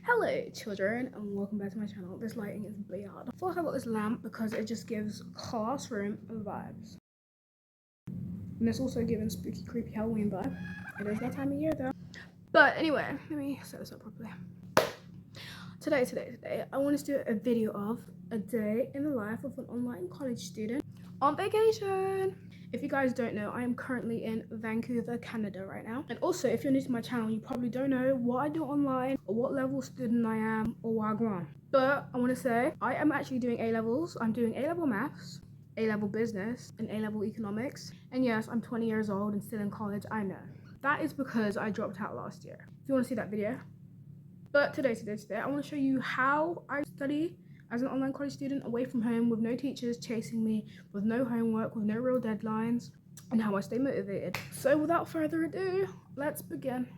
Hello children and welcome back to my channel. This lighting is bad. I thought I got this lamp because it just gives classroom vibes. And it's also giving spooky creepy Halloween vibe. It is that time of year though. But anyway, let me set this up properly. Today, I want to do a video of a day in the life of an online college student on vacation. If you guys don't know, I am currently in Vancouver, Canada right now. And also, if you're new to my channel, you probably don't know what I do online or what level student I am or what I go on. But I want to say, I am actually doing A-levels. I'm doing A-level maths, A-level business, and A-level economics. And yes, I'm 20 years old and still in college, I know. That is because I dropped out last year. If you want to see that video. But today, I want to show you how I study as an online college student away from home with no teachers chasing me, with no homework, with no real deadlines, and how I stay motivated. So without further ado, let's begin.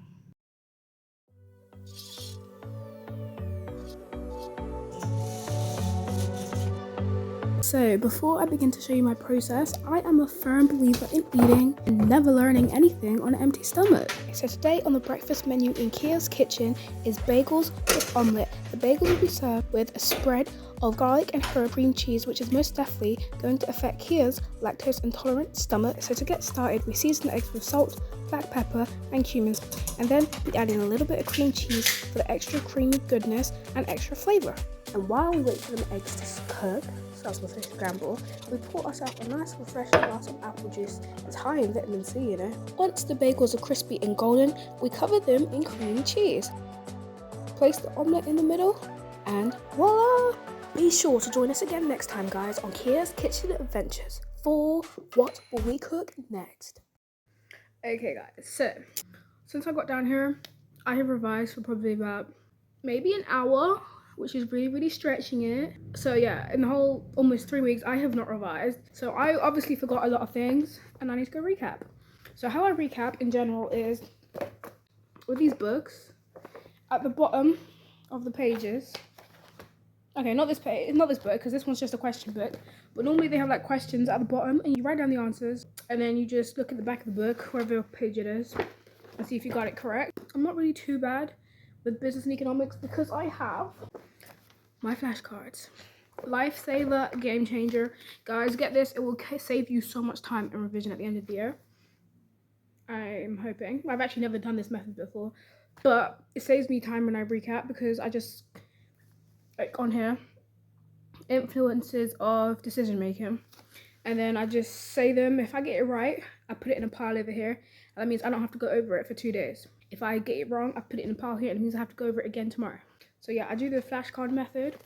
So before I begin to show you my process, I am a firm believer in eating and never learning anything on an empty stomach. So today on the breakfast menu in Kia's kitchen is bagels with omelette. The bagels will be served with a spread of garlic and herb cream cheese, which is most definitely going to affect Kia's lactose intolerant stomach. So to get started, we season the eggs with salt, black pepper and cumin, and then we add in a little bit of cream cheese for the extra creamy goodness and extra flavour. And while we wait for the eggs to cook, so that's the fish scramble, we pour ourselves a nice refreshing glass of apple juice. It's high in vitamin C, you know. Once the bagels are crispy and golden, we cover them in creamy cheese. Place the omelette in the middle, and voila! Be sure to join us again next time, guys, on Kia's Kitchen Adventures for what will we cook next. Okay, guys, so since I got down here, I have revised for probably about maybe an hour, which is really stretching it. So yeah, in the whole almost 3 weeks, I have not revised. So I obviously forgot a lot of things and I need to go recap. So how I recap in general is with these books, at the bottom of the pages, okay, not this page, not this book, because this one's just a question book, but normally they have like questions at the bottom and you write down the answers and then you just look at the back of the book, wherever page it is, and see if you got it correct. I'm not really too bad with business and economics because I have my flashcards. Lifesaver, game changer. Guys, get this, it will save you so much time in revision at the end of the year. I'm hoping. I've actually never done this method before, but it saves me time when I recap because I just, like on here, influences of decision making, and then I just say them. If I get it right, I put it in a pile over here. That means I don't have to go over it for 2 days. If I get it wrong, I put it in a pile here, and it means I have to go over it again tomorrow. So yeah, I do the flashcard method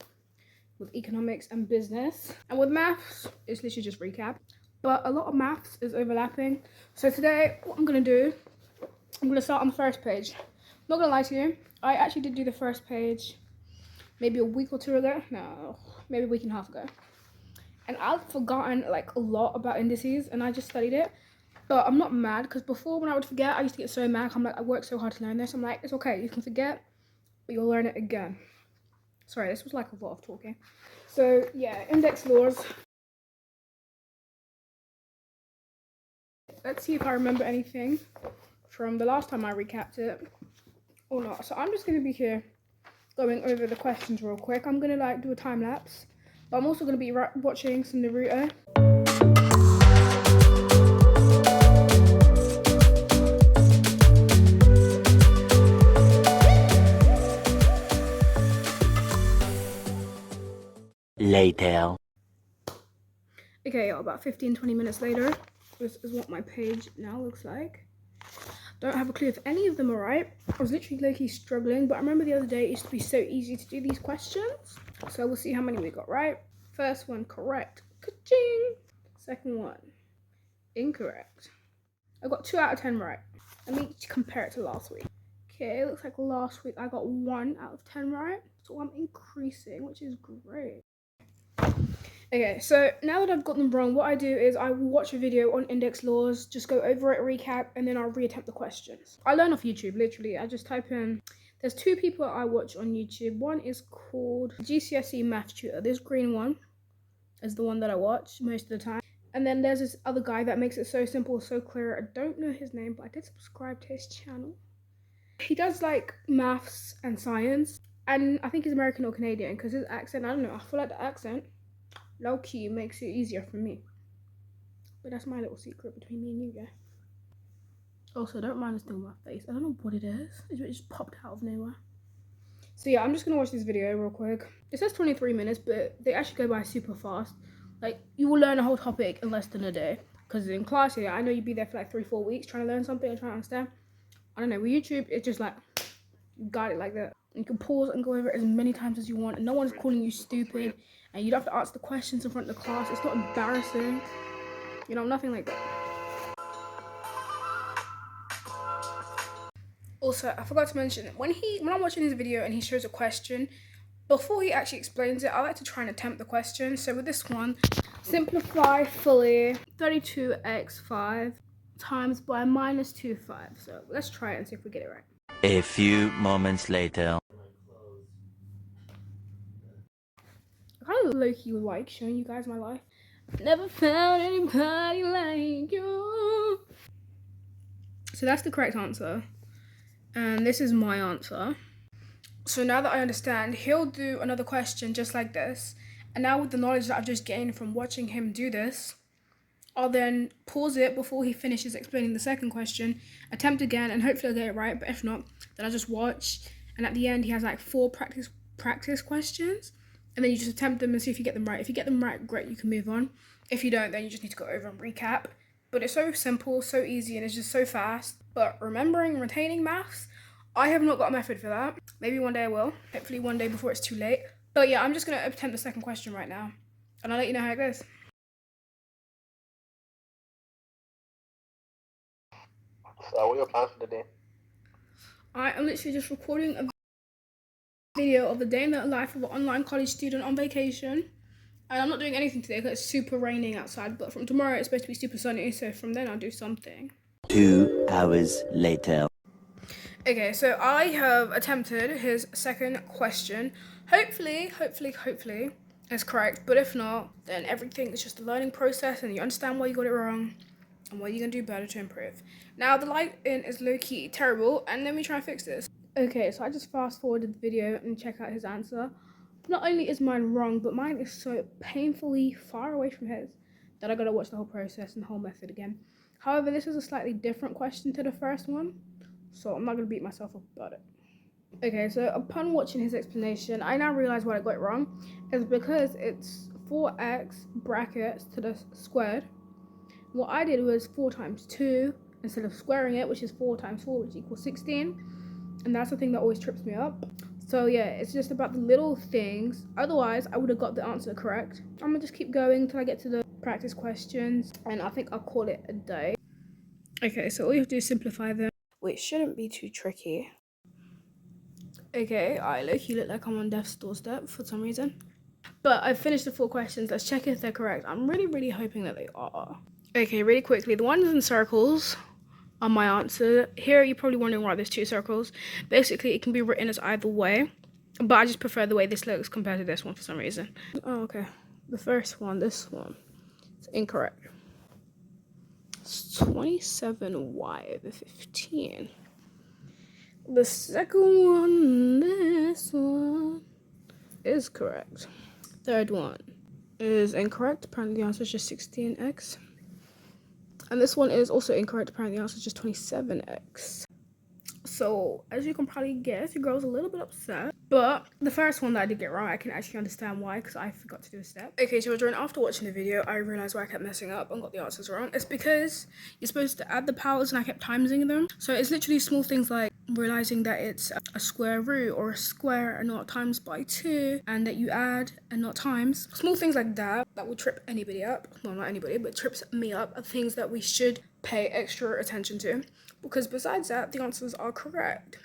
with economics and business. And with maths, it's literally just recap. But a lot of maths is overlapping. So today, what I'm gonna do, I'm gonna start on the first page. I'm not gonna lie to you, I actually did do the first page maybe a week or two ago. No, maybe a week and a half ago. And I've forgotten like a lot about indices and I just studied it. But I'm not mad because before when I would forget, I used to get so mad. I'm like, I worked so hard to learn this. I'm like, it's okay, you can forget, but you'll learn it again. Sorry, this was like a lot of talking. So yeah, index laws. Let's see if I remember anything from the last time I recapped it or not. So I'm just gonna be here going over the questions real quick. I'm gonna like do a time lapse, but I'm also gonna be watching some Naruto. Later. Okay, about 15-20 minutes later, this is what my page now looks like. Don't have a clue if any of them are right. I was literally low-key struggling, but I remember the other day it used to be so easy to do these questions. So we'll see how many we got right. First one, correct. Ka-ching! Second one, incorrect. I got 2 out of 10 right. Let me compare it to last week. Okay, it looks like last week I got 1 out of 10 right. So I'm increasing, which is great. Okay, so now that I've got them wrong, what I do is I will watch a video on index laws, just go over it, recap, and then I'll reattempt the questions. I learn off YouTube, literally. I just type in, there's 2 people I watch on YouTube. One is called GCSE Math Tutor. This green one is the one that I watch most of the time. And then there's this other guy that makes it so simple, so clear. I don't know his name, but I did subscribe to his channel. He does like maths and science. And I think he's American or Canadian because his accent, I don't know, I feel like the accent, low key, makes it easier for me. But that's my little secret between me and you, yeah. Also, don't mind this thing on my face. I don't know what it is. It just popped out of nowhere. So yeah, I'm just gonna watch this video real quick. It says 23 minutes, but they actually go by super fast. Like, you will learn a whole topic in less than a day. Because in class, yeah, I know you'd be there for like 3-4 weeks trying to learn something and trying to understand. I don't know, with YouTube, it's just like, you got it like that. You can pause and go over it as many times as you want, and no one's calling you stupid, and you don't have to answer the questions in front of the class. It's not embarrassing, you know, nothing like that. Also, I forgot to mention, when I'm watching his video and he shows a question, before he actually explains it, I like to try and attempt the question. So with this one, simplify fully 32x5 times by minus 25. So let's try it and see if we get it right. A few moments later. I kind of low-key like showing you guys my life. Never found anybody like you. So that's the correct answer. And this is my answer. So now that I understand, he'll do another question just like this. And now with the knowledge that I've just gained from watching him do this, I'll then pause it before he finishes explaining the second question, attempt again, and hopefully I'll get it right. But if not, then I'll just watch. And at the end, he has like 4 practice questions. And then you just attempt them and see if you get them right. If you get them right, great, you can move on. If you don't, then you just need to go over and recap. But it's so simple, so easy, and it's just so fast. But remembering and retaining maths, I have not got a method for that. Maybe one day I will. Hopefully one day before it's too late. But yeah, I'm just going to attempt the second question right now. And I'll let you know how it goes. So what are your plans for the day? I am literally just recording a video of the day in the life of an online college student on vacation. And I'm not doing anything today because it's super raining outside. But from tomorrow it's supposed to be super sunny. So from then I'll do something. 2 hours later. Okay, so I have attempted his second question. Hopefully, it's correct. But if not, then everything is just a learning process and you understand why you got it wrong and what you can do better to improve. Now, the lighting is low-key terrible, and let me try and fix this. Okay, so I just fast-forwarded the video and check out his answer. Not only is mine wrong, but mine is so painfully far away from his that I gotta watch the whole process and the whole method again. However, this is a slightly different question to the first one, so I'm not going to beat myself up about it. Okay, so upon watching his explanation, I now realize what I got wrong. It's because it's 4x brackets to the squared. What I did was 4 times 2 instead of squaring it, which is 4 times 4, which equals 16. And that's the thing that always trips me up. So yeah, it's just about the little things. Otherwise, I would have got the answer correct. I'm going to just keep going until I get to the practice questions. And I think I'll call it a day. Okay, so all you have to do is simplify them. Which shouldn't be too tricky. Okay, I look like I'm on death's doorstep for some reason. But I've finished the 4 questions. Let's check if they're correct. I'm really hoping that they are. Okay, really quickly. The ones in circles are my answer. Here, you're probably wondering why there's 2 circles. Basically, it can be written as either way. But I just prefer the way this looks compared to this one for some reason. Oh, okay. The first one, this one, is incorrect. 27y over 15. The second one, this one, is correct. Third one is incorrect. Apparently the answer is just 16x. And this one is also incorrect. Apparently the answer is just 27x. So, as you can probably guess, your girl's a little bit upset. But the first one that I did get wrong, I can actually understand why, because I forgot to do a step. Okay, so after watching the video, I realized why I kept messing up and got the answers wrong. It's because you're supposed to add the powers and I kept timesing them. So it's literally small things like realizing that it's a square root or a square and not times by 2, and that you add and not times. Small things like that will trip anybody up. Well, not anybody, but trips me up, are things that we should pay extra attention to. Because besides that, the answers are correct.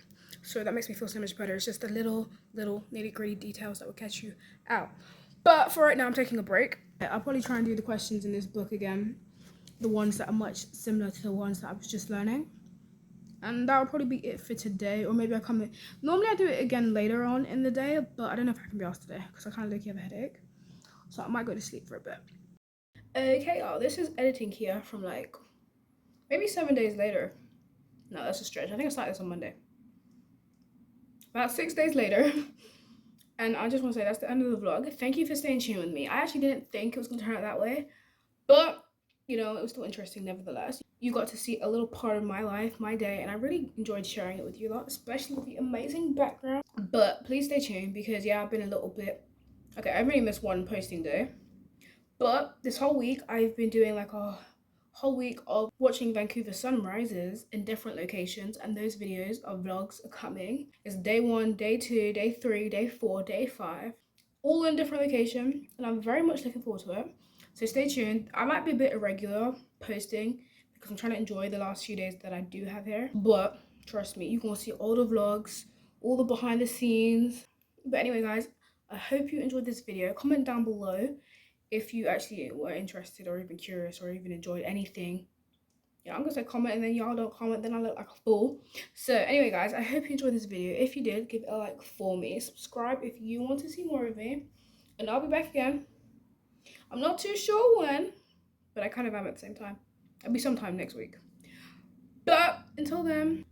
So that makes me feel so much better. It's just the little nitty-gritty details that will catch you out. But for right now, I'm taking a break. I'll probably try and do the questions in this book again. The ones that are much similar to the ones that I was just learning. And that'll probably be it for today. Or maybe I'll come in. Normally I do it again later on in the day. But I don't know if I can be asked today. Because I kind of have a headache. So I might go to sleep for a bit. Okay, this is editing here from like maybe 7 days later. No, that's a stretch. I think I started this on Monday. about 6 days later. And I just want to say that's the end of the vlog. Thank you for staying tuned with me. I actually didn't think it was going to turn out that way, but you know, it was still interesting nevertheless. You got to see a little part of my life, my day, and I really enjoyed sharing it with you lot, especially with the amazing background. But please stay tuned because yeah, I've been a little bit, okay, I really missed one posting day, but this whole week I've been doing like a whole week of watching Vancouver sunrises in different locations, and those videos of vlogs are coming. It's day 1, day 2, day 3, day 4, day 5, all in different location, and I'm very much looking forward to it. So stay tuned. I might be a bit irregular posting because I'm trying to enjoy the last few days that I do have here, but trust me, you can see all the vlogs, all the behind the scenes. But anyway guys, I hope you enjoyed this video. Comment down below if you actually were interested or even curious or even enjoyed anything. Yeah, I'm gonna say comment, and then y'all don't comment, then I look like a fool. So anyway guys, I hope you enjoyed this video. If you did, give it a like for me. Subscribe if you want to see more of me, and I'll be back again. I'm not too sure when, but I kind of am at the same time. It'll be sometime next week. But until then,